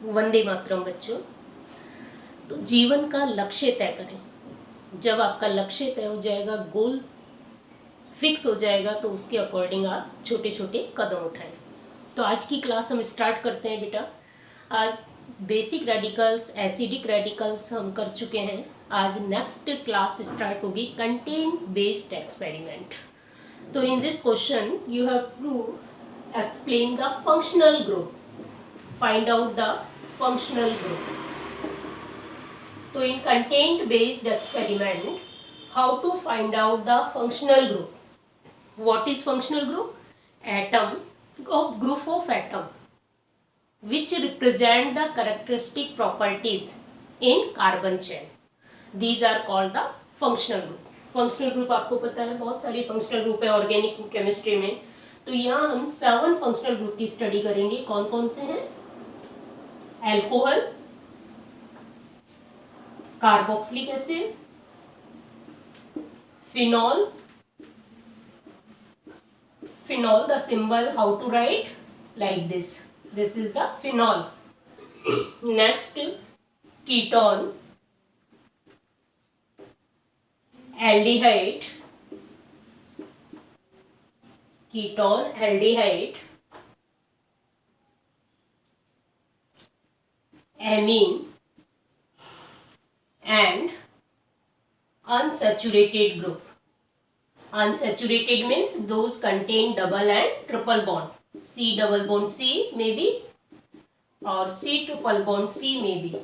वंदे मातरम बच्चों। तो जीवन का लक्ष्य तय करें। जब आपका लक्ष्य तय हो जाएगा, गोल फिक्स हो जाएगा, तो उसके अकॉर्डिंग आप छोटे छोटे कदम उठाएं। तो आज की क्लास हम स्टार्ट करते हैं बेटा। आज बेसिक रेडिकल्स, एसिडिक रेडिकल्स हम कर चुके हैं। आज नेक्स्ट क्लास स्टार्ट होगी कंटेंट बेस्ड एक्सपेरिमेंट। तो in this question you have to explain the functional group, find out the functional group. So in content based experiment, how to find out the functional group? What is functional group? Atom of group of atom which represent the characteristic properties in carbon chain. These are called the functional group. Functional group आपको पता है, बहुत सारी functional group है organic chemistry में। तो यहाँ हम 7 फंक्शनल ग्रुप की स्टडी करेंगे। कौन कौन से हैं? Alcohol, carboxylic acid, phenol, phenol the symbol how to write like this is the phenol. Next ketone, aldehyde, ketone, aldehyde, amine and unsaturated group. Unsaturated means those contain double and triple bond. C double bond C maybe or C triple bond C maybe.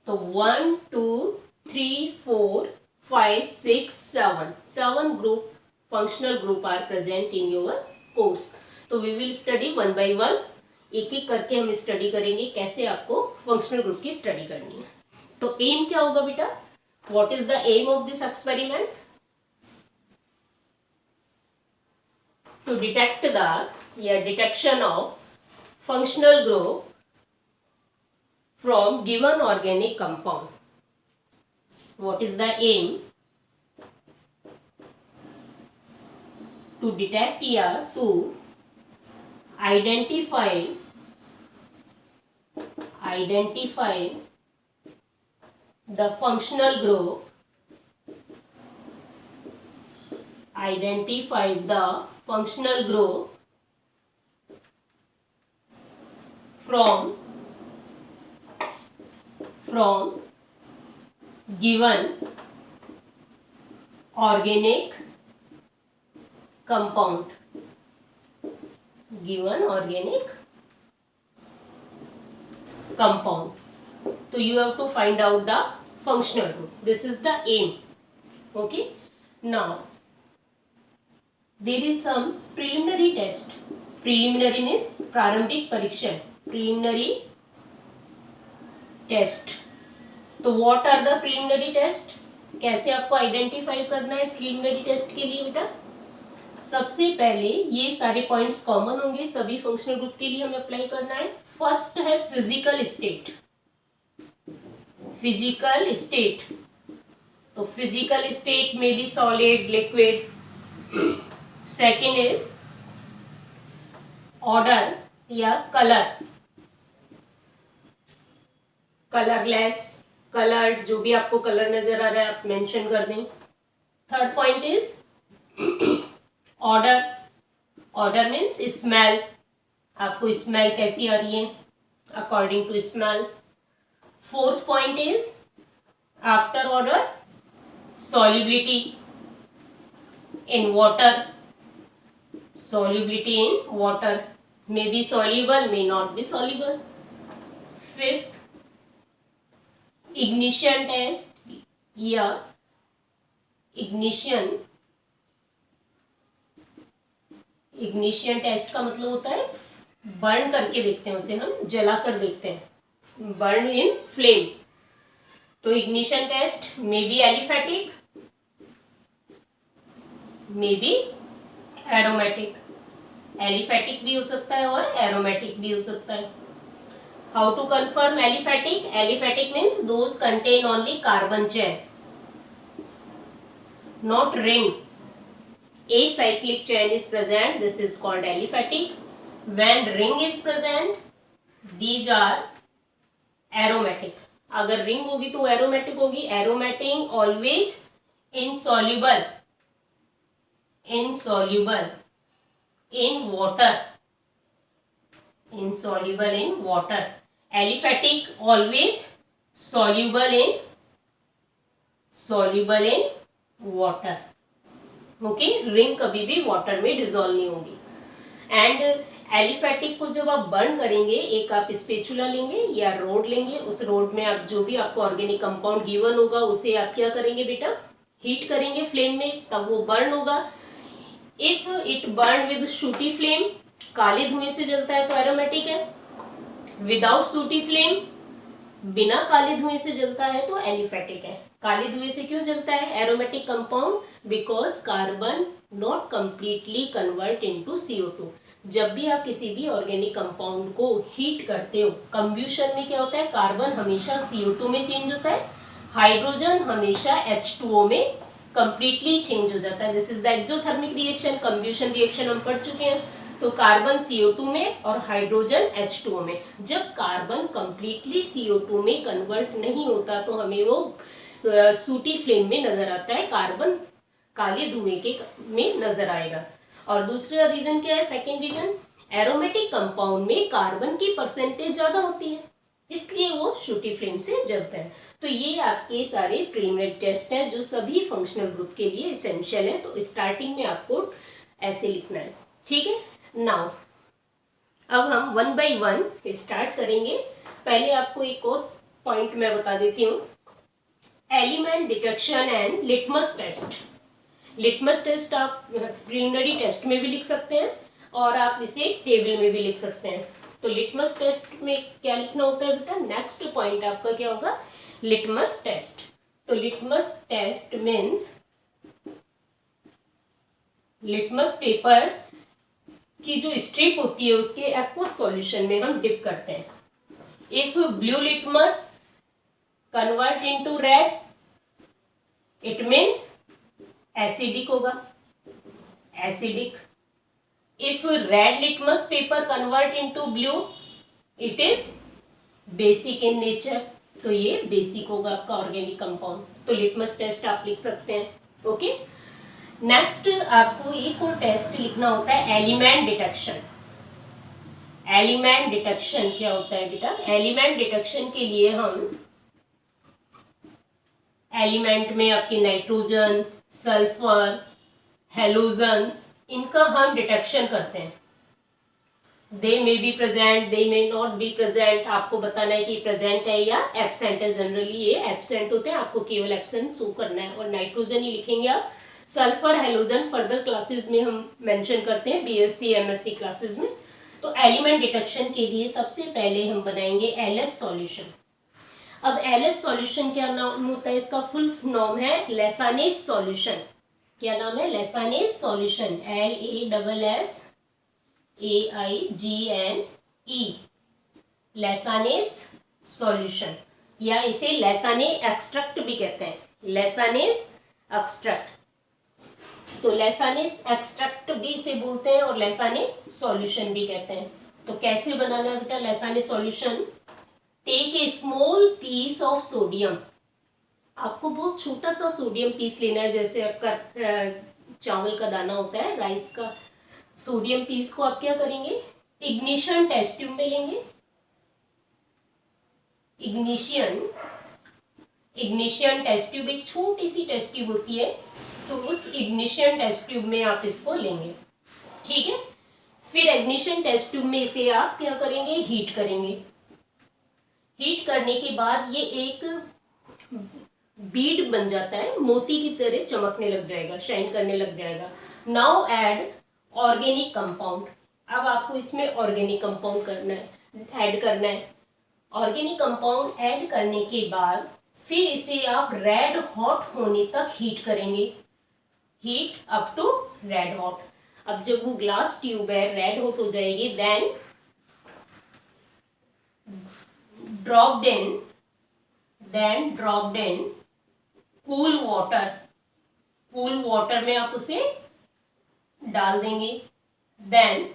So 1 2 3 4 5 6 7 group, functional group are present in your course. तो we will study one by one. एक एक करके हम study करेंगे कैसे आपको functional group की study करनी है। तो एम क्या होगा बेटा? What is the aim of this experiment? To detect the या detection of functional group from given organic compound. What is the aim? To detect या to identify the functional group, identify the functional group from given organic compound. Given organic compound. So you have to find out the functional group. This is the aim. Okay. Now there is some preliminary test. Preliminary means प्रारंभिक परीक्षण. Preliminary test. तो what are the preliminary test? कैसे आपको identify करना है preliminary test के लिए बेटा? सबसे पहले ये सारे पॉइंट्स कॉमन होंगे, सभी फंक्शनल ग्रुप के लिए हमें अप्लाई करना है। फर्स्ट है फिजिकल स्टेट। फिजिकल स्टेट, तो फिजिकल स्टेट में भी solid, liquid. Second is order या कलर, कलरलेस, कलर्ड, जो भी आपको कलर नजर आ रहा है आप मेंशन कर दें। Third point is odour. Odour means smell, आपको स्मेल कैसी आ रही है according to smell. Fourth point is after odour solubility in water, solubility in water, may be soluble, may not be soluble. Fifth, ignition test या ignition test का मतलब होता है बर्न करके देखते हैं, उसे हम जला कर देखते हैं, बर्न इन फ्लेम। तो ignition test may be aliphatic, may be aromatic, aliphatic भी हो सकता है और एरोमेटिक भी हो सकता है। How to confirm aliphatic? Aliphatic means those contain only carbon chain, not ring. Acyclic chain is present, this is called aliphatic. When ring is present, these are aromatic. अगर रिंग होगी तो एरोमेटिक होगी। Aromatic always insoluble, insoluble in water, insoluble in water. Aliphatic always soluble in water. Okay, ring कभी भी water में dissolve नहीं होगी। And aliphatic को जब आप बर्न करेंगे, एक आप स्पेचुला लेंगे या रोड लेंगे, उस रोड में आप जो भी आपको ऑर्गेनिक कंपाउंड गिवन होगा उसे आप क्या करेंगे बेटा, हीट करेंगे फ्लेम में, तब वो बर्न होगा। If it burn with sooty flame, काले धुएं से जलता है तो एरोमेटिक है। विदाउट शूटी फ्लेम, बिना काले धुएं से जलता है तो एलिफेटिक है। काले धुएं से क्यों जलता है aromatic compound? Because carbon not completely convert into CO2। जब भी आप किसी भी ऑर्गेनिक कंपाउंड को हीट करते हो, कंब्यूशन में क्या होता है, कार्बन हमेशा CO2 में चेंज होता है, हाइड्रोजन हमेशा H2O में कंप्लीटली चेंज हो जाता है। This is the exothermic reaction. Combustion reaction हम पढ़ चुके हैं। तो कार्बन CO2 में और हाइड्रोजन H2O में। जब कार्बन कंप्लीटली CO2 में कन्वर्ट नहीं होता तो हमें वो सूटी फ्लेम में नजर आता है, कार्बन काले धुएं के में नजर आएगा। और दूसरा रीजन क्या है, सेकेंड रीजन, एरोमेटिक कंपाउंड में कार्बन की परसेंटेज ज्यादा होती है, इसलिए वो शूटी फ्लेम से जलता है। तो ये आपके सारे प्रीलिमिनरी टेस्ट हैं जो सभी फंक्शनल ग्रुप के लिए एसेंशियल है। तो स्टार्टिंग में आपको ऐसे लिखना है, ठीक है। नाउ अब हम वन बाय वन स्टार्ट करेंगे। पहले आपको एक और पॉइंट मैं बता देती हूँ, element detection and litmus test. Litmus test आप प्रीलिमिनरी टेस्ट में भी लिख सकते हैं और आप इसे टेबल में भी लिख सकते हैं। तो लिटमस टेस्ट में क्या लिखना होता है बेटा, नेक्स्ट पॉइंट आपका क्या होगा, लिटमस टेस्ट। तो litmus test means litmus paper की जो स्ट्रिप होती है उसके एक्वस सॉल्यूशन में हम डिप करते हैं। If blue litmus convert into red, it means acidic होगा, acidic. If red litmus paper convert into blue, it is basic in nature, तो ये बेसिक होगा आपका ऑर्गेनिक कंपाउंड। तो लिटमस टेस्ट आप लिख सकते हैं, ओके। नेक्स्ट आपको एक और टेस्ट लिखना होता है, एलिमेंट डिटेक्शन। एलिमेंट डिटेक्शन क्या होता है बेटा, एलिमेंट डिटेक्शन के लिए हम एलिमेंट में आपके नाइट्रोजन, सल्फर, हेलोजन्स, इनका हम डिटेक्शन करते हैं। They may be present, they may not be present, आपको बताना है कि प्रेजेंट है या एब्सेंट है। जनरली ये एब्सेंट होते हैं, आपको केवल एब्सेंट शो करना है और नाइट्रोजन ही लिखेंगे आप। सल्फर, हेलोजन फर्दर क्लासेस में हम मेंशन करते हैं, BSc MSc क्लासेस में। तो एलिमेंट डिटेक्शन के लिए सबसे पहले हम बनाएंगे LS सॉल्यूशन। अब LS सॉल्यूशन क्या नाम होता है, इसका फुल नॉम है लेसानेस सॉल्यूशन। क्या नाम है, लेसानेस सॉल्यूशन, LASSAIGNE, लेसानेस सॉल्यूशन, या इसे लेसाने एक्सट्रैक्ट भी कहते हैं, लेसानेस एक्सट्रैक्ट। तो लेसानेस एक्सट्रैक्ट भी इसे बोलते हैं और लेसाने सॉल्यूशन भी कहते हैं। तो कैसे बनाना है बेटा Lassaigne solution, take a small piece of sodium. आपको बहुत छोटा सा सोडियम पीस लेना है, जैसे आपका चावल का दाना होता है, राइस का। सोडियम पीस को आप क्या करेंगे, इग्निशन टेस्ट ट्यूब में लेंगे। इग्निशन टेस्ट ट्यूब एक छोटी सी टेस्ट ट्यूब होती है, तो उस इग्निशन टेस्ट ट्यूब में आप इसको लेंगे, ठीक है। फिर इग्निशन टेस्ट ट्यूब में इसे आप क्या करेंगे, हीट करेंगे। हीट करने के बाद ये एक बीड बन जाता है, मोती की तरह चमकने लग जाएगा, शाइन करने लग जाएगा। Now add organic compound. अब आपको इसमें ऑर्गेनिक कंपाउंड करना है, ऐड करना है। ऑर्गेनिक कंपाउंड ऐड करने के बाद फिर इसे आप रेड हॉट होने तक हीट करेंगे, heat up to red hot. अब जब वो ग्लास ट्यूब है रेड हॉट हो जाएगी, then dropped in cool water. Cool water में आप उसे डाल देंगे, then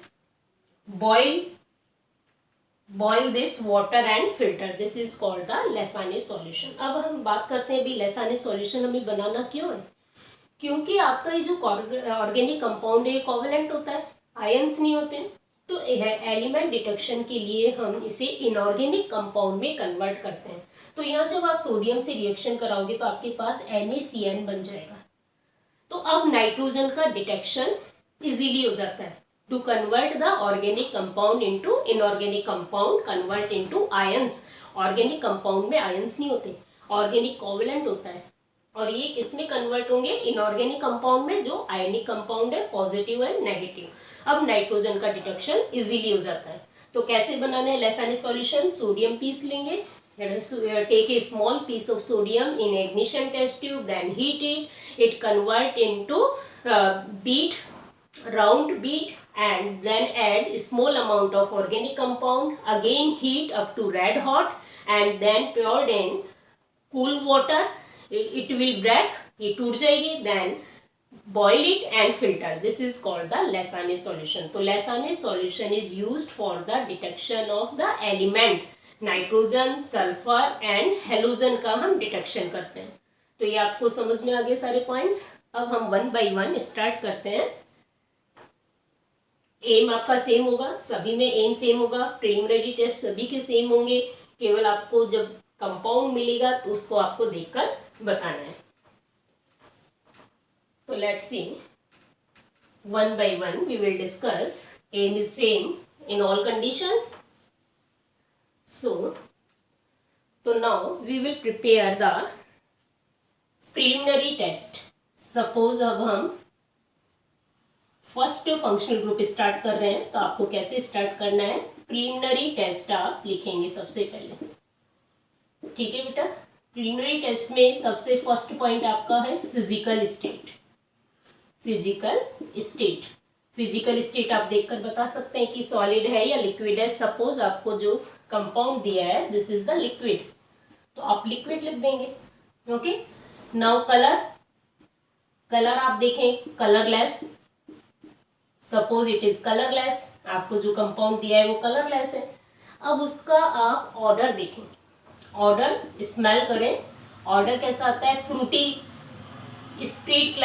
boil boil this water and filter, this is called the Lassaigne solution. अब हम बात करते हैं भी लेसाने सॉल्यूशन हमें बनाना क्यों है। क्योंकि आपका ये जो ऑर्गेनिक कंपाउंड है कोवैलेंट होता है, आयंस नहीं होते हैं। तो एलिमेंट डिटेक्शन के लिए हम इसे इनऑर्गेनिक कंपाउंड में कन्वर्ट करते हैं। तो यहाँ जब आप सोडियम से रिएक्शन कराओगे तो आपके पास NaCN बन जाएगा। तो अब नाइट्रोजन का डिटेक्शन इजीली हो जाता है। To convert the organic compound into inorganic compound, convert into ions. Organic compound में आयंस नहीं होते, ऑर्गेनिक कोवैलेंट होता है। और ये किस में कन्वर्ट होंगे, इनऑर्गेनिक कंपाउंड में जो आयनिक कंपाउंड है, पॉजिटिव एंड नेगेटिव। अब नाइट्रोजन का डिटेक्शन इजीली हो जाता है। तो कैसे बनाना है लेसाने सॉल्यूशन, सोडियम पीस लेंगे, take a small piece of sodium in ignition test tube, then heat it convert into bead, round bead, and then add a small amount of organic compound, again heat up to red hot, and then poured in cool water. It will break, ये टूट जाएगी, then boil it and filter. This is called the Lesane solution. तो Lesane solution is used for the detection of the element nitrogen, sulphur and halogen का हम detection करते हैं। तो ये आपको समझ में आ गए सारे पॉइंट्स। अब हम 1 बाय 1 स्टार्ट करते हैं। एम आपका सेम होगा, सभी में एम सेम होगा, प्रीलिमिनरी टेस्ट सभी के सेम होंगे। केवल आपको जब कंपाउंड मिलेगा तो उसको आपको देखकर बताना है। तो let's see 1 by 1 we will discuss. Aim is same in all condition. So now we will prepare the preliminary test. Suppose अब हम फर्स्ट फंक्शनल ग्रुप स्टार्ट कर रहे हैं, तो आपको कैसे स्टार्ट करना है, प्रीलिमिनरी टेस्ट आप लिखेंगे सबसे पहले। ठीक है बेटा, प्रीलिमिनरी टेस्ट में सबसे फर्स्ट पॉइंट आपका है physical state. Physical state, physical state आप देखकर बता सकते हैं कि सॉलिड है या लिक्विड है। सपोज आपको जो कंपाउंड दिया है दिस इज द लिक्विड, तो आप लिक्विड लिख देंगे। ओके, नाउ कलर, कलर आप देखें colourless, suppose it is colourless, आपको जो कंपाउंड दिया है वो कलरलेस है। अब उसका आप ऑर्डर देखें, ऑर्डर स्मेल करें, ऑर्डर कैसा आता है, fruity, spirit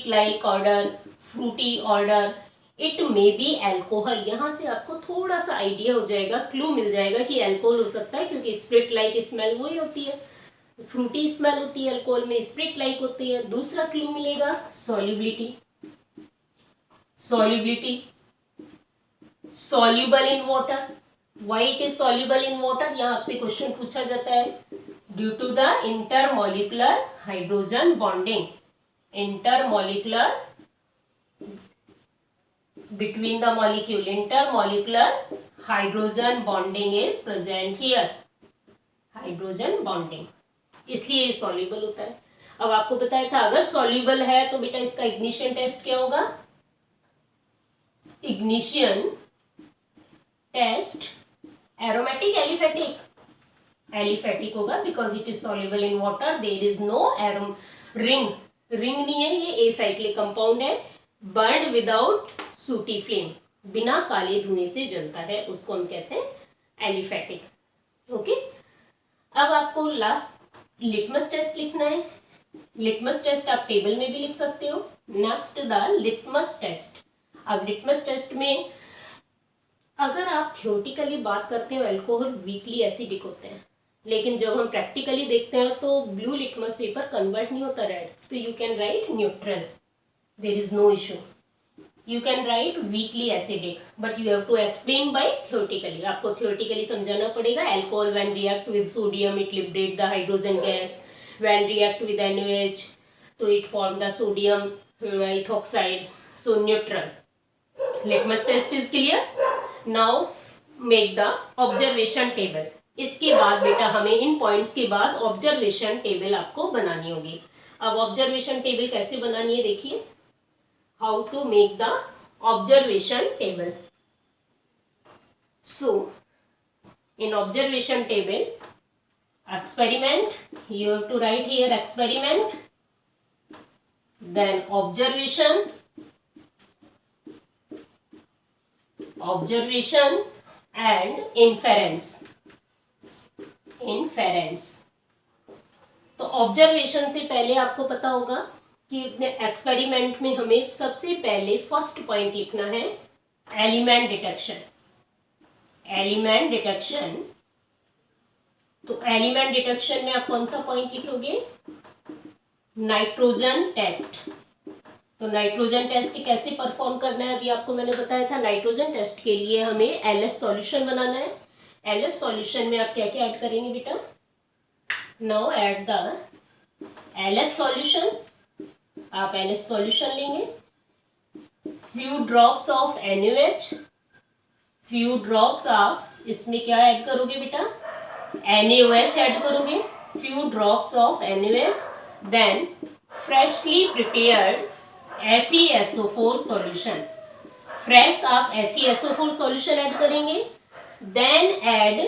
like odour, fruity odour, it may be alcohol. यहाँ से आपको थोड़ा सा आइडिया हो जाएगा, क्लू मिल जाएगा कि एल्कोहल हो सकता है, क्योंकि स्प्रिट लाइक स्मेल वही होती है, फ्रूटी स्मेल होती है अल्कोहल में, स्प्रिट लाइक होती है। दूसरा क्लू मिलेगा solubility, soluble in water. Why it is soluble in water, यहाँ आपसे क्वेश्चन पूछा जाता है, due to the intermolecular hydrogen bonding, intermolecular between the molecule, intermolecular hydrogen bonding is present here, hydrogen bonding, इसलिए ये सॉल्युबल होता है। अब आपको बताया था अगर सॉल्युबल है तो बेटा इसका इग्निशन टेस्ट क्या होगा, ignition test aromatic aliphatic, aliphatic होगा because it is soluble in water, there is no aro ring, ring नहीं है, ये एसाइक्लिक कंपाउंड है, बर्न विदाउट सूटी फ्लेम, बिना काले धुएं से जलता है, उसको हम कहते हैं एलिफेटिक। ओके, अब आपको लास्ट लिटमस टेस्ट लिखना है। लिटमस टेस्ट आप टेबल में भी लिख सकते हो। Next the litmus test. अब लिटमस टेस्ट में अगर आप थियोरेटिकली बात करते हो अल्कोहल वीकली एसिडिक होते हैं, लेकिन जब हम प्रैक्टिकली देखते हैं तो ब्लू लिटमस पेपर कन्वर्ट नहीं होता रेड, तो you can write neutral, there is no issue. You can write weakly acidic, but you have to explain by theoretically. आपको theoretically समझाना पड़ेगा। Alcohol when react with sodium it liberate the hydrogen gas. When react with NaOH, तो it form the sodium ethoxide. So neutral. Litmus test is clear. Now make the observation table. इसके बाद बेटा हमें इन points के बाद observation table आपको बनानी होगी। अब ऑब्जर्वेशन टेबल कैसे बनानी है देखिए, how to make the observation table. So in observation table, experiment, you have to write here experiment, then observation, observation and inference. तो ऑब्जर्वेशन से पहले आपको पता होगा कि एक्सपेरिमेंट में हमें सबसे पहले फर्स्ट पॉइंट लिखना है एलिमेंट डिटेक्शन। तो एलिमेंट डिटेक्शन में आप कौन सा पॉइंट लिखोगे? Nitrogen test. तो नाइट्रोजन टेस्ट कैसे परफॉर्म करना है अभी आपको मैंने बताया था। नाइट्रोजन टेस्ट के लिए हमें एलएस सॉल्यूशन बनाना है। एलएस सॉल्यूशन में आप क्या क्या ऐड करेंगे बेटा? Now add the LS solution. आप एलएस सॉल्यूशन लेंगे, few drops of NaOH, few drops of, इसमें क्या ऐड करोगे बेटा? NaOH ऐड करोगे, few drops of NaOH, then freshly prepared FeSO4 solution. Fresh आप FeSO4 सॉल्यूशन ऐड करेंगे, देन ऐड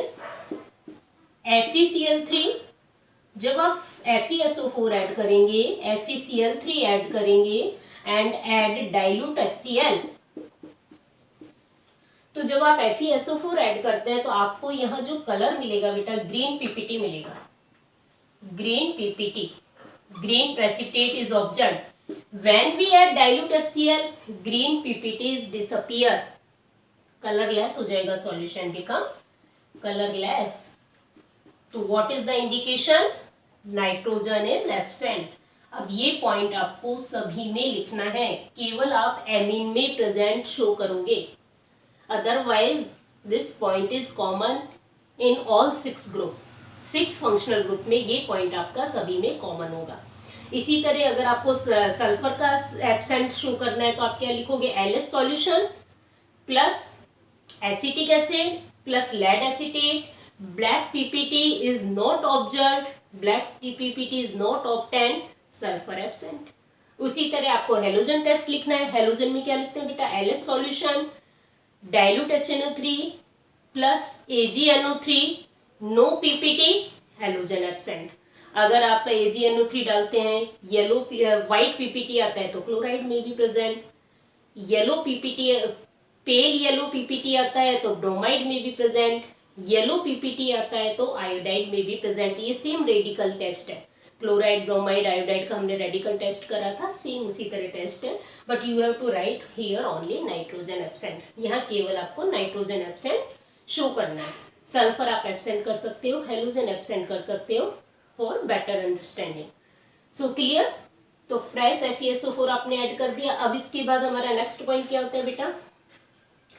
FeCl3। जब आप FeSO4 ऐड करेंगे, FeCl3 ऐड करेंगे एंड ऐड डाइल्यूट HCl। तो जब आप FeSO4 ऐड करते हैं तो आपको यहाँ जो कलर मिलेगा बेटा, ग्रीन PPT मिलेगा। Green PPT, green precipitate is observed. When we add dilute HCl, green PPT is disappear. Colourless हो जाएगा सॉल्यूशन, बिकम कलरलेस। तो what is the indication? Nitrogen is absent. अब ये पॉइंट आपको सभी में लिखना है, केवल आप एमीन में प्रेजेंट शो करोगे, otherwise this point is common in all 6 group. 6 functional group में ये पॉइंट आपका सभी में कॉमन होगा। इसी तरह अगर आपको सल्फर का एब्सेंट शो करना है तो आप क्या लिखोगे? LS solution plus acetic acid plus lead acetate, black PPT is not observed, black PPT is not obtained, sulphur absent. उसी तरह आपको हेलोजन टेस्ट लिखना है। हेलोजन में क्या लिखते हैं बेटा? LS solution, dilute HNO3 plus AgNO3, no PPT, halogen absent. अगर आप AgNO3 डालते हैं, येलो व्हाइट PPT आता है तो क्लोराइड में भी present, yellow PPT pale yellow PPT आता है तो ब्रोमाइड में भी प्रेजेंट, येलो PPT आता है तो आयोडाइड में भी प्रेजेंट। ये सेम रेडिकल टेस्ट है, क्लोराइड ब्रोमाइड आयोडाइड का हमने रेडिकल टेस्ट करा था, सेम उसी तरह टेस्ट है, but you have to write here only nitrogen absent. यहाँ केवल आपको नाइट्रोजन एब्सेंट शो करना है। सल्फर आप एब्सेंट कर सकते हो, हेलोजन एब्सेंट कर सकते हो for better understanding. So clear? तो फ्रेश FeSO4 आपने ऐड कर दिया। अब इसके बाद हमारा नेक्स्ट पॉइंट क्या होता है बेटा?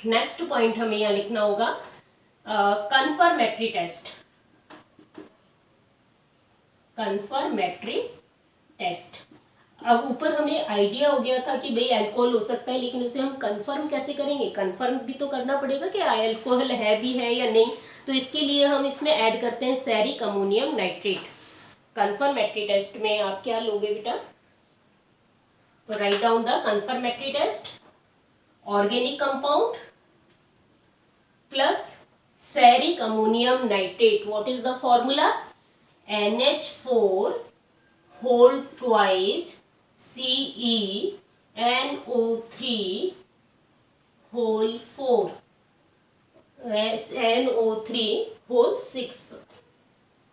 नेक्स्ट पॉइंट हमें यहाँ लिखना होगा कन्फर्मेटरी टेस्ट। Confirmatory test. अब ऊपर हमें आइडिया हो गया था कि भाई अल्कोहल हो सकता है, लेकिन उसे हम कंफर्म कैसे करेंगे? कंफर्म भी तो करना पड़ेगा कि अल्कोहल है भी है या नहीं। तो इसके लिए हम इसमें ऐड करते हैं ceric ammonium nitrate. Confirmatory test में आप क्या लोगे बेटा? तो write down the confirmatory test, organic compound plus ceric ammonium nitrate. What is the formula? NH4 whole twice CeNO3 whole 4 NO3 whole 6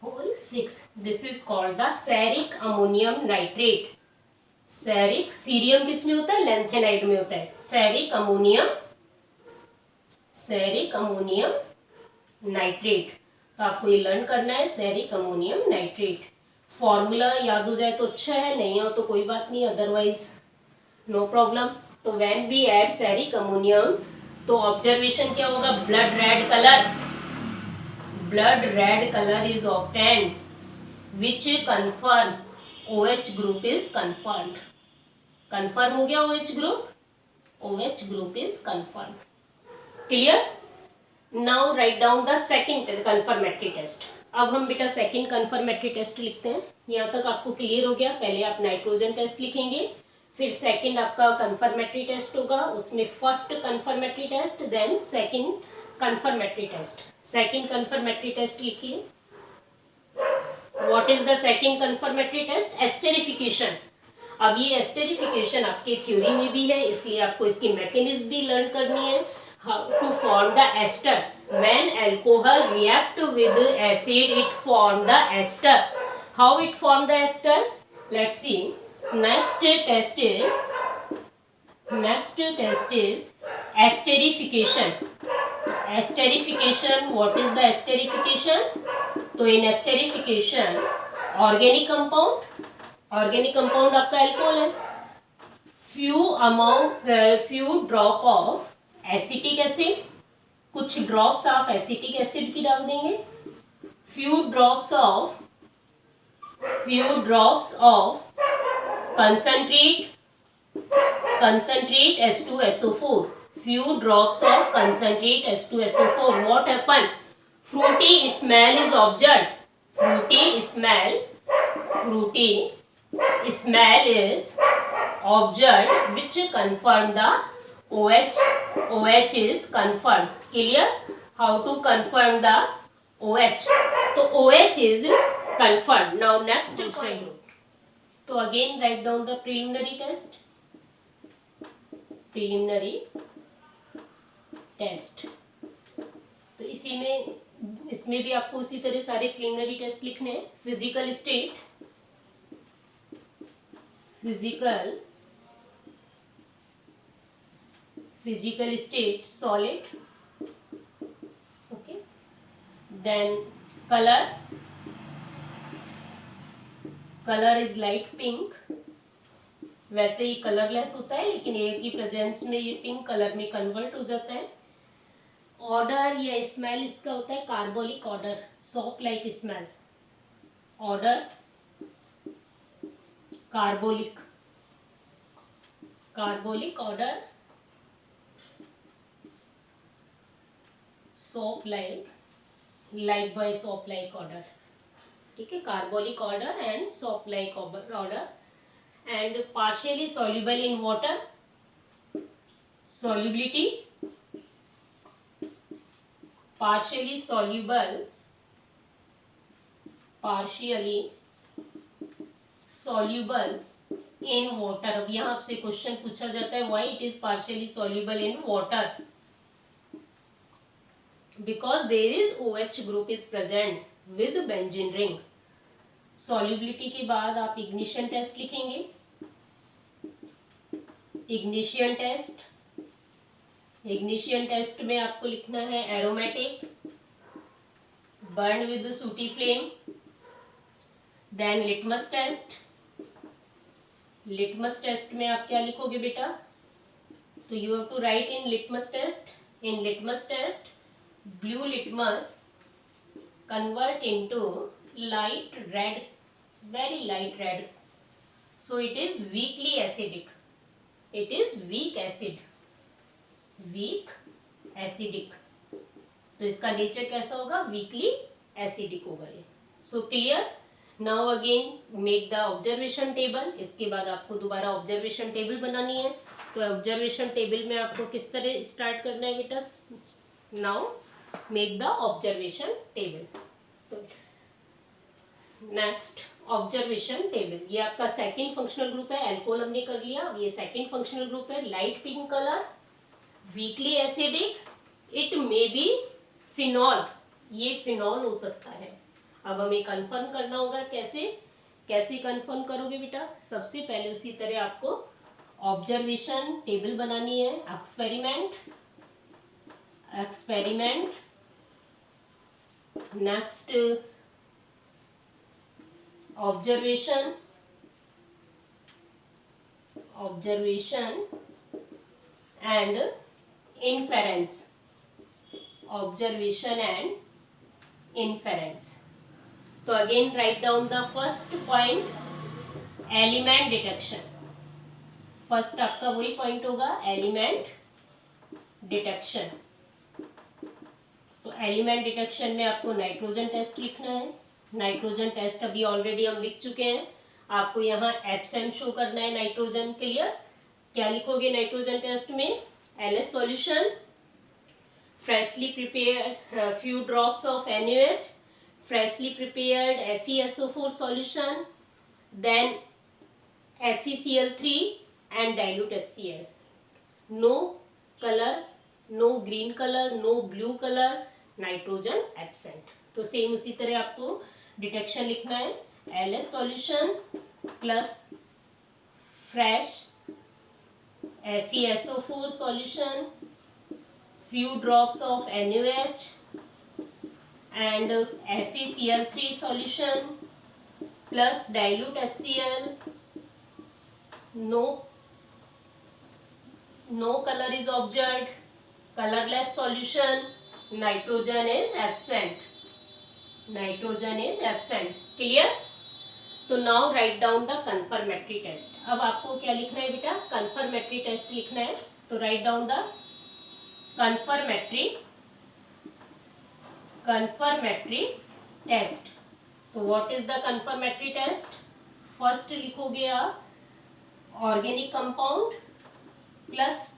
whole 6. This is called the seric ammonium nitrate. Ceric cerium किस में होता है? Lanthanide में होता है। Ceric ammonium nitrate. तो आपको ये लर्न करना है, सेरिक अमोनियम नाइट्रेट। फॉर्मूला याद हो जाए तो अच्छा है, नहीं हो तो कोई बात नहीं, अदरवाइज नो प्रॉब्लम। तो when we add ceric ammonium तो ऑब्जर्वेशन क्या होगा? Blood red colour is obtained which confirm OH group is confirmed. Confirm हो गया OH group is confirm. Clear? Now write down the second confirmatory test. अब हम बेटा second confirmatory test लिखते हैं। यहाँ तक आपको क्लियर हो गया? पहले आप नाइट्रोजन टेस्ट लिखेंगे, फिर सेकंड आपका कन्फर्मेटरी टेस्ट होगा, उसमें first confirmatory test, then second confirmatory test. Second confirmatory test लिखिए। What is the second confirmatory test? Esterification. अब ये एस्टेरिफिकेशन आपके थ्योरी में भी है, इसलिए आपको इसकी मैकेनिज्म भी लर्न करनी है। how to form the ester. When alcohol react with acid, it form the ester. How it form the ester? Let's see. Next test is esterification. Esterification. What is the esterification? तो in esterification organic compound आपका alcohol है. few drop of acetic acid, कुछ drops of acetic acid की डाल देंगे. few drops of concentrate H2SO4. few drops of concentrate H2SO4. What happen? Fruity smell is observed. Fruity smell is observed, which confirm the OH is confirmed. Clear? How to confirm the OH? तो OH is confirmed. Now next point. तो again write down the preliminary test. तो इसमें भी आपको उसी तरह सारे preliminary test लिखने हैं. Physical state solid. Okay. Then colour is light pink. वैसे ही कलरलेस होता है, लेकिन एयर की प्रेजेंस में ये पिंक कलर में कन्वर्ट हो जाता है. ऑर्डर या स्मेल इसका होता है carbolic odour, soap like smell. Odour carbolic odour, soap like by soap like odour. ठीक है, carbolic odour and soap like odour. And partially soluble in water. Solubility partially soluble in water. अब यहाँ आपसे question पूछा जाता है why it is partially soluble in water. Because there is OH group is present with benzene ring. solubility के बाद आप ignition test लिखेंगे. ignition test में आपको लिखना है aromatic, burn with sooty flame. then litmus test में आप क्या लिखोगे बेटा? तो you have to write in litmus test blue litmus convert into light red, very light red. so it is weakly acidic. It is weak acidic. तो इसका nature कैसा होगा? वीकली एसिडिक होगा ये. So clear. Now again make the observation table. इसके बाद आपको दोबारा ऑब्जर्वेशन टेबल बनानी है. तो ऑब्जर्वेशन टेबल में आपको किस तरह स्टार्ट करना है बेटा? Now make the observation table. तो नेक्स्ट ऑब्जर्वेशन टेबल. ये आपका सेकंड फंक्शनल ग्रुप है. अल्कोहल हमने कर लिया. अब ये सेकंड फंक्शनल ग्रुप है. Light pink colour, weakly acidic. It may B phenol. ये फिनॉल हो सकता है. अब हमें कंफर्म करना होगा. कैसे कंफर्म करोगे बेटा? सबसे पहले उसी तरह आपको ऑब्जर्वेशन टेबल बनानी है. Experiment next observation and inference. तो again write down the first point, element detection. First आपका वही पॉइंट होगा, एलिमेंट डिटेक्शन. तो एलिमेंट डिटेक्शन में आपको नाइट्रोजन टेस्ट लिखना है. नाइट्रोजन टेस्ट अभी ऑलरेडी हम लिख चुके हैं. आपको यहाँ एब्सेंट शो करना है नाइट्रोजन. क्लियर. क्या लिखोगे नाइट्रोजन टेस्ट में? LS solution, freshly prepared few drops of NaOH, freshly prepared FeSO4 solution, then FeCl3 and dilute HCl. No color no green colour, no blue colour, nitrogen absent. तो same उसी तरह आपको detection लिखना है, LS solution plus fresh FeSO4 solution, few drops of NaOH and FeCl3 solution plus dilute HCl. No color is observed, colorless solution, nitrogen is absent, clear। तो now write down the confirmatory test. अब आपको क्या लिखना है बेटा, confirmatory test लिखना है। तो write down the confirmatory test. तो what is the confirmatory test? First लिखोगे आप organic compound plus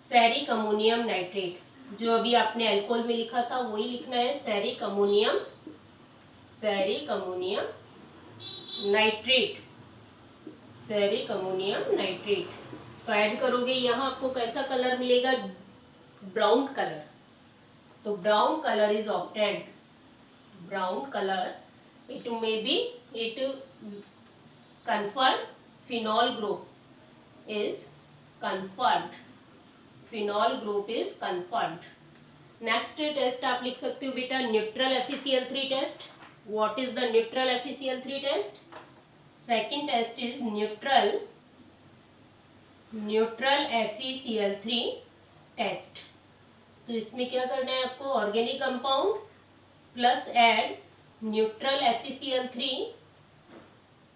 ceric ammonium nitrate, जो अभी आपने अल्कोहल में लिखा था वही लिखना है, ceric ammonium nitrate, ceric ammonium nitrate. तो ऐड करोगे, यहाँ आपको कैसा कलर मिलेगा, ब्राउन कलर। तो brown colour is obtained, brown colour, it may be it confirmed phenol group is confirmed, phenol group is confirmed। Next test आप लिख सकते हो बेटा neutral FeCl3 test. What is the neutral FeCl3 test? Second test is neutral FeCl3 test. तो इसमें क्या करना है आपको, organic compound plus add neutral FeCl3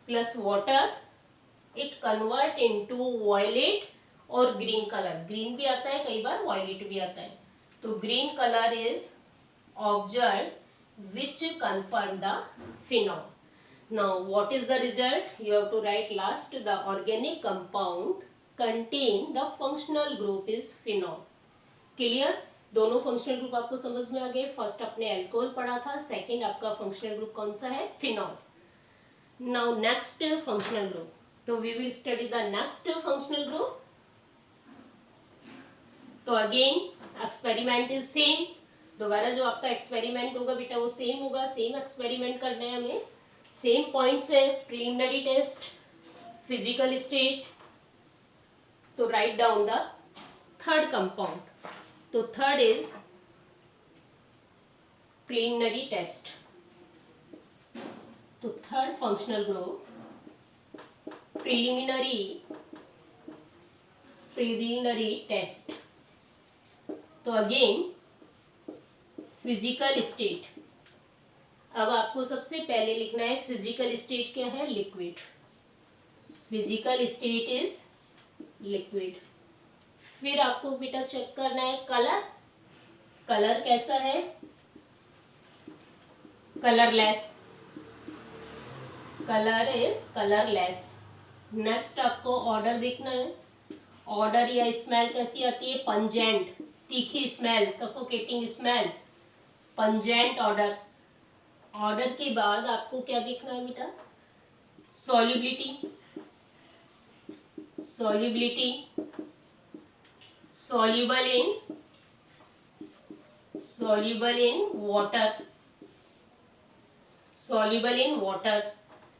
plus water, it convert into violet और ग्रीन कलर। ग्रीन भी आता है कई बार, वॉयलेट भी आता है। तो green colour is observe which confirm the phenol. Now what is the result? You have to write last, the organic compound contain the functional group is phenol. Clear? दोनों functional group आपको समझ में आ गए। फर्स्ट आपने alcohol पढ़ा था, second आपका फंक्शनल ग्रुप कौन सा है, phenol. Now next functional group, तो we will study the next functional group। तो again experiment is same, दोबारा जो आपका एक्सपेरिमेंट होगा बेटा वो सेम होगा, सेम एक्सपेरिमेंट करना है हमें, सेम पॉइंट्स है, प्रिलिमिनरी टेस्ट, फिजिकल स्टेट। तो write down the third compound. तो थर्ड इज प्रिलिमिनरी टेस्ट। तो third functional group preliminary test. तो अगेन फिजिकल स्टेट। अब आपको सबसे पहले लिखना है फिजिकल स्टेट क्या है, liquid. Physical state is liquid. फिर आपको बेटा चेक करना है कलर। कलर कैसा है, colourless, colour is colourless. Next आपको ऑर्डर देखना है, ऑर्डर या स्मेल कैसी आती है, पंजेंट, तीखी smell, suffocating smell, pungent odour. Odour के बाद आपको क्या देखना है बेटा, solubility, soluble in water.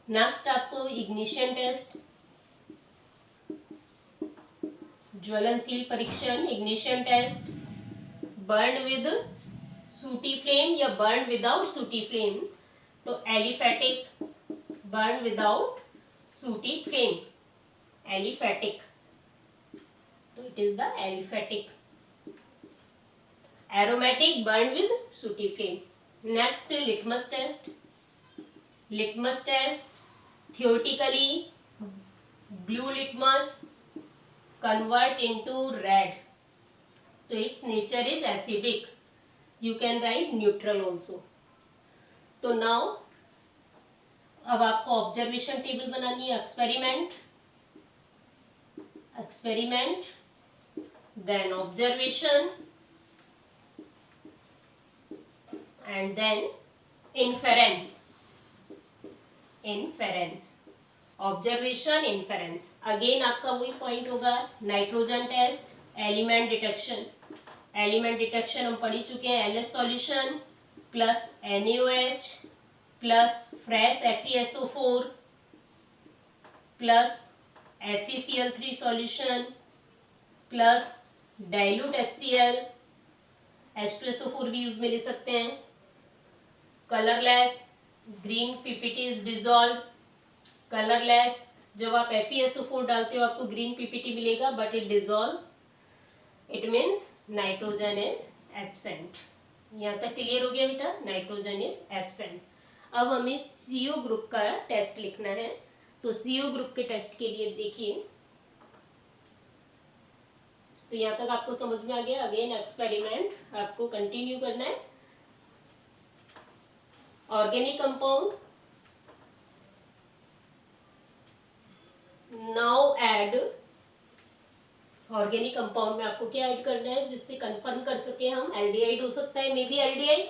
Next आपको इग्निशन टेस्ट, ज्वलनशील परीक्षण, ignition test, burn with sooty flame या बर्न विदाउट सूटी फ्लेम। तो aliphatic, burn without sooty flame, aliphatic. तो it is the aliphatic. Aromatic, burn with sooty flame. Next litmus test. Litmus test theoretically blue litmus convert into red, तो its nature is acidic, you can write neutral also। तो now अब आपको observation table बनानी है, experiment then observation and then inference, observation, inference. Again आपका वही point होगा, nitrogen test, element detection, element detection हम पढ़ ही चुके हैं, L S solution plus NaOH plus fresh FeSO4 plus FeCl3 solution plus dilute HCl, H2SO4 भी use में ले सकते हैं, colourless green PPT is dissolve, colourless जब आप FeSO4 डालते हो आपको ग्रीन PPT मिलेगा but it dissolve, it means nitrogen is absent. यहाँ तक क्लियर हो गया बेटा, नाइट्रोजन इज एब्सेंट। अब हमें CO ग्रुप का टेस्ट लिखना है, तो CO ग्रुप के टेस्ट के लिए देखिए, तो यहाँ तक आपको समझ में आ गया। अगेन एक्सपेरिमेंट आपको कंटिन्यू करना है। Organic compound, now add, organic compound में आपको क्या ऐड करना है जिससे कंफर्म कर सके हम, एल्डिहाइड हो सकता है, मे बी एल्डिहाइड,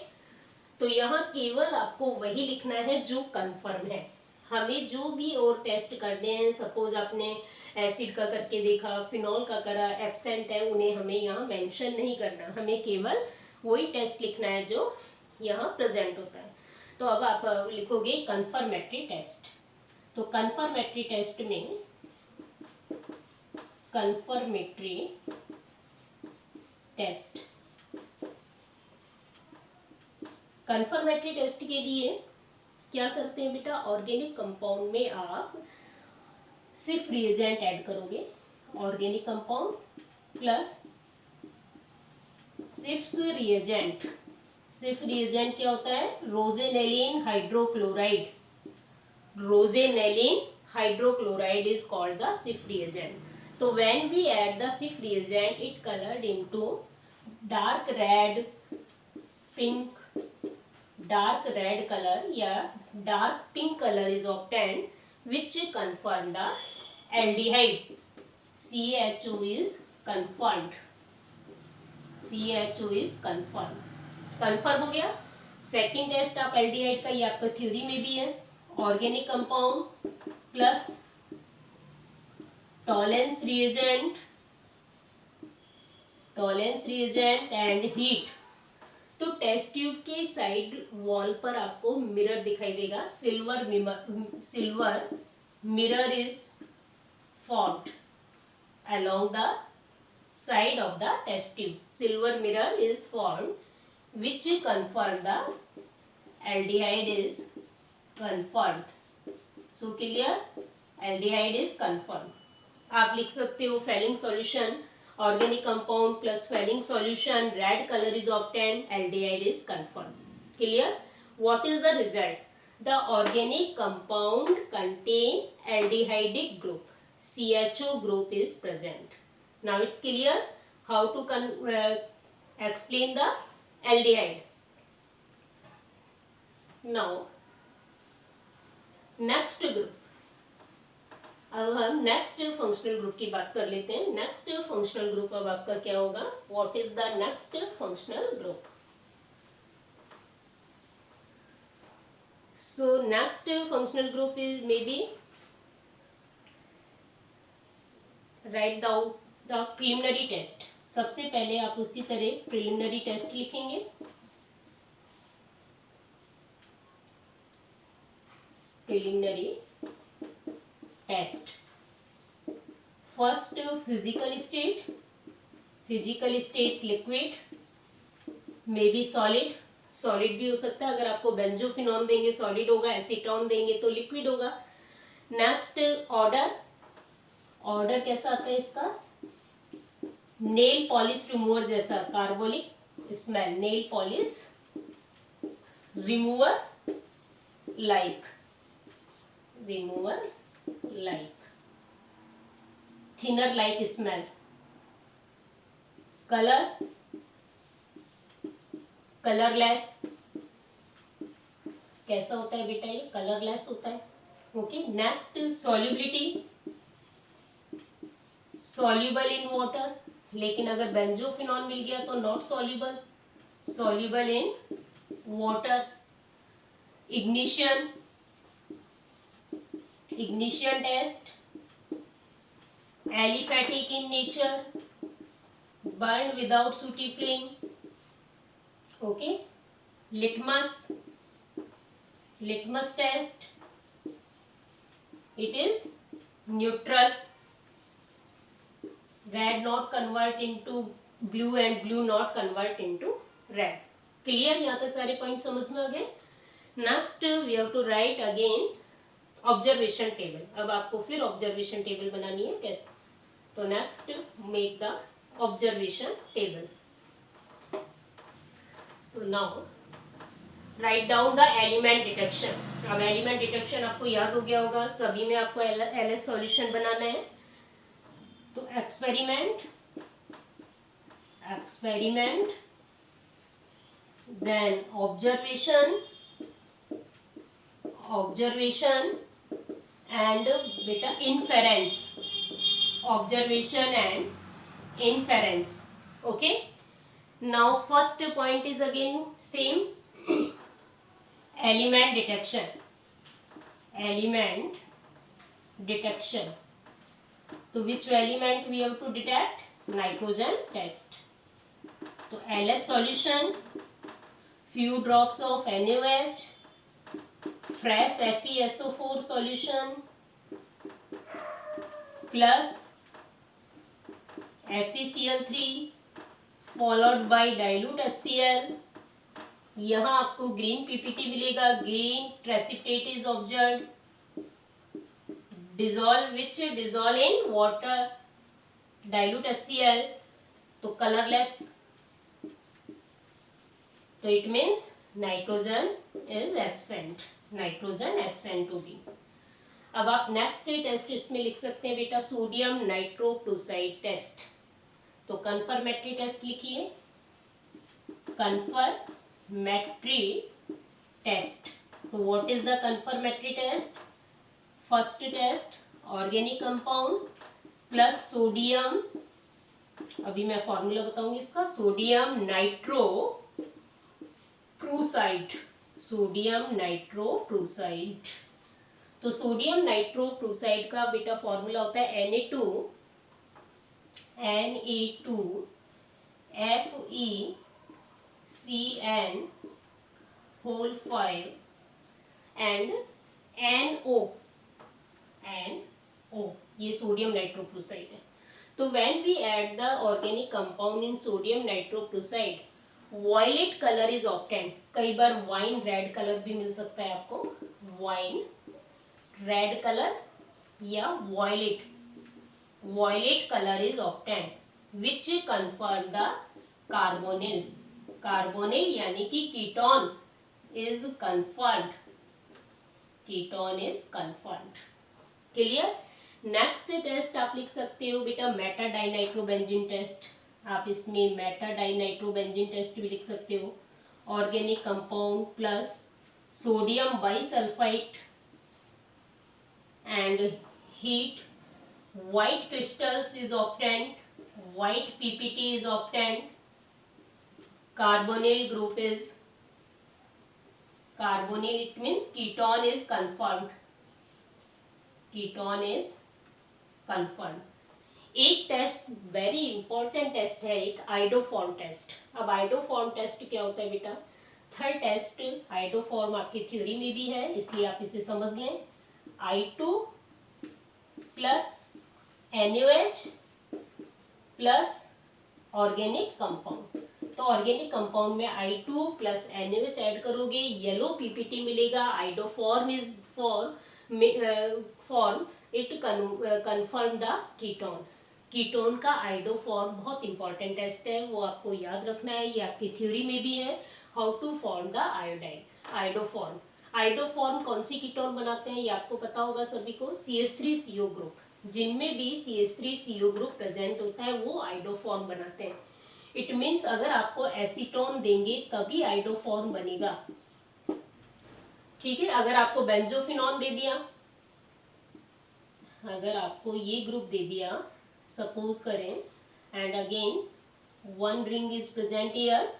तो यहाँ केवल आपको वही लिखना है जो कंफर्म है। हमें जो भी और टेस्ट करने हैं, सपोज आपने एसिड का करके देखा, फिनॉल का करा, एब्सेंट है, उन्हें हमें यहाँ मेंशन नहीं करना, हमें केवल वही टेस्ट लिखना है जो यहाँ प्रेजेंट होता है। तो अब आप लिखोगे कंफर्मेटरी टेस्ट। तो कंफर्मेटरी टेस्ट में कंफर्मेटरी टेस्ट, कंफर्मेटरी टेस्ट के लिए क्या करते हैं बेटा, ऑर्गेनिक कंपाउंड में आप सिर्फ रिएजेंट ऐड करोगे, organic compound plus Schiff reagent, Schiff reagent क्या होता है, rosaniline hydrochloride, rosaniline hydrochloride is called the Schiff reagent. तो when we add the Schiff reagent it coloured into dark red, pink, dark red color या dark pink color is obtained which confirm the aldehyde, CHO is confirmed, CHO is confirmed, confirm हो गया। Second test आप aldehyde का, ये आपका theory में भी है, organic compound plus Tollens reagent and heat. तो टेस्ट ट्यूब के साइड वॉल पर आपको मिरर दिखाई देगा, silver mirror is formed along the side of the test tube, silver mirror is formed which confirm the aldehyde is confirmed, so clear, aldehyde is confirmed। आप लिख सकते हो Fehling solution, organic compound plus Fehling solution, red color is obtained, aldehyde is confirmed, clear। What is the result? The organic compound contain aldehydic group, CHO group is present। Now it's clear how to explain the aldehyde। Now next group, अब हम next functional group की बात कर लेते हैं। Next functional group अब आपका क्या होगा, what is the next functional group. So next functional group is may be write down the preliminary test. सबसे पहले आप उसी तरह प्रिलिमिनरी टेस्ट लिखेंगे, preliminary test. First physical state liquid, may be solid, solid भी हो सकता है, अगर आपको बेंजोफिनॉल देंगे सॉलिड होगा, एसीटोन देंगे तो लिक्विड होगा। नेक्स्ट ऑर्डर कैसा आता है इसका, नेल पॉलिश रिमूवर जैसा, carbolic smell, nail polish remover like, thinner like smell. Colour colourless, कैसा होता है बेटा, ये कलरलेस होता है, okay. Next solubility, soluble in water, लेकिन अगर बेंजोफिनॉल मिल गया तो not soluble, soluble in water. Ignition test, aliphatic in nature, burned without sooty flame. Okay, litmus test, it is neutral. Red not convert into blue and blue not convert into red. Clear? यहाँ तक सारे point समझ में आ गए. Next we have to write again observation table. अब आपको फिर ऑब्जर्वेशन टेबल बनानी है क्या? तो next make the observation table. तो now write down the element detection. अब एलिमेंट डिटेक्शन आपको याद हो गया होगा, सभी में आपको एलएस सॉल्यूशन बनाना है. तो एक्सपेरिमेंट देन ऑब्जर्वेशन एंड बेटा inference. Observation and inference. Okay, now first point is again same, element detection. तो which element we have to detect? Nitrogen test. तो LS solution, few drops of NaOH, fresh FeSO4 solution plus FeCl3 followed by dilute HCl. यहाँ आपको green PPT मिलेगा. Green precipitate is observed. dissolve in water, dilute HCl. तो colourless, तो it means nitrogen is absent. Nitrogen absent होगी. अब आप next test इसमें लिख सकते हैं बेटा सोडियम नाइट्रोक्लोराइड टेस्ट. तो कन्फर्मेटरी टेस्ट लिखिए, कन्फर्मेटरी टेस्ट. तो what is the confirmatory test? First test organic compound plus sodium, अभी मैं फॉर्मूला बताऊंगी इसका, सोडियम नाइट्रोक्लोराइड. तो सोडियम नाइट्रोक्लोराइड का बेटा फॉर्मूला होता है Na2FeCN5 एंड NO. ये सोडियम नाइट्रोक्लोराइड है. तो when we add the organic compound in sodium nitroprusside, violet colour is obtained. कई बार वाइन रेड कलर भी मिल सकता है आपको, वाइन रेड कलर या violet colour is obtained which confirm the carbonyl यानी कि ketone is confirmed. Clear? Next test आप लिख सकते हो बेटा मेटा डाइनाइट्रोबेंजीन टेस्ट. आप इसमें मेटा डाइनाइट्रोबेंजीन टेस्ट भी लिख सकते हो. Organic compound plus sodium bisulphide and heat, white crystals is obtained, white PPT is obtained, carbonyl group is carbonyl, it means ketone is confirmed. एक टेस्ट वेरी इंपॉर्टेंट टेस्ट है, एक iodoform test. अब iodoform test क्या होता है बेटा? Third test iodoform आपकी theory में भी है, इसलिए आप इसे समझ लें. I2 plus NaOH plus organic compound. तो ऑर्गेनिक कंपाउंड में I2 प्लस NaOH ऐड करोगे, येलो पीपीटी मिलेगा. Iodoform is form it confirm the ketone. Ketone का आइडोफॉर्म बहुत इंपॉर्टेंट टेस्ट है, वो आपको याद रखना है. ये आपकी थ्योरी में भी है, how to form the iodine. Iodoform कौन सी कीटोन बनाते हैं ये आपको पता होगा सभी को. CH3CO ग्रुप, जिनमें भी CH3CO ग्रुप प्रेजेंट होता है वो आइडोफॉर्म बनाते हैं. इट मीन्स अगर आपको एसीटोन देंगे तभी आइडोफॉर्म बनेगा. ठीक है? अगर आपको बेंजोफिनॉन दे दिया, अगर आपको ये ग्रुप दे दिया, सपोज करें, and again one ring is present here,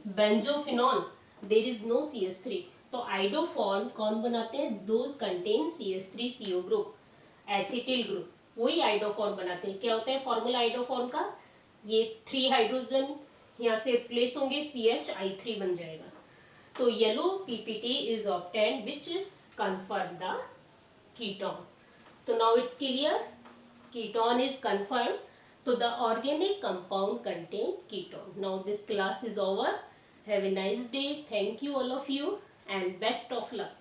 benzophenone, there is no CH3. तो आइडोफॉर्म कौन बनाते हैं? Those contain CH3CO group, acetyl group, वही आइडोफॉर्म बनाते हैं. क्या होता है फॉर्मूला आइडोफॉर्म का? ये 3 हाइड्रोजन यहाँ से रिप्लेस होंगे, CH3 बन जाएगा। तो yellow PPT is obtained which confirm the ketone. तो now it's clear, ketone is confirmed, so the organic compound contain ketone. Now this class is over. Have a nice day. Thank you all of you and best of luck.